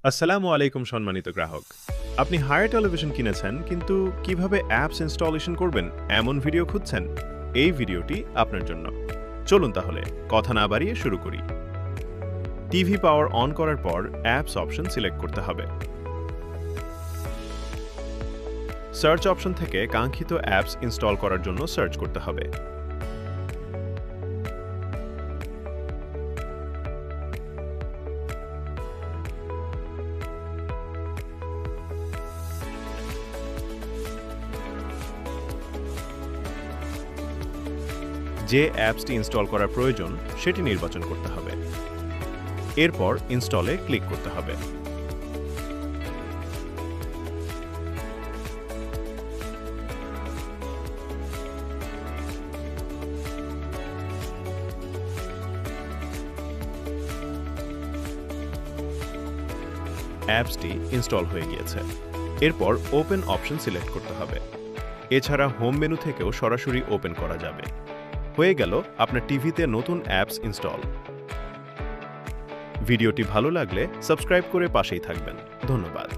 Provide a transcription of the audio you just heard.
আসসালামু আলাইকুম সম্মানিত গ্রাহক। আপনি হায়ার টেলিভিশন কিনেছেন কিন্তু কিভাবে অ্যাপস ইনস্টলেশন করবেন এমন ভিডিও খুঁজছেন? এই ভিডিওটি আপনার জন্য। চলুন তাহলে কথা না বাড়িয়ে শুরু করি। টিভি পাওয়ার অন করার পর অ্যাপস অপশন সিলেক্ট করতে হবে। সার্চ অপশন থেকে কাঙ্ক্ষিত অ্যাপস ইনস্টল করার জন্য সার্চ করতে হবে। যে অ্যাপসটি ইনস্টল করার প্রয়োজন সেটি নির্বাচন করতে হবে। এরপর ইনস্টলে ক্লিক করতে হবে। অ্যাপসটি ইনস্টল হয়ে গিয়েছে। এরপর ওপেন অপশন সিলেক্ট করতে হবে। এছাড়া হোম মেনু থেকেও সরাসরি ওপেন করা যাবে। হয়ে গেল আপনার টিভিতে নতুন অ্যাপস ইনস্টল। ভিডিওটি ভালো লাগলে সাবস্ক্রাইব করে পাশেই থাকবেন। ধন্যবাদ।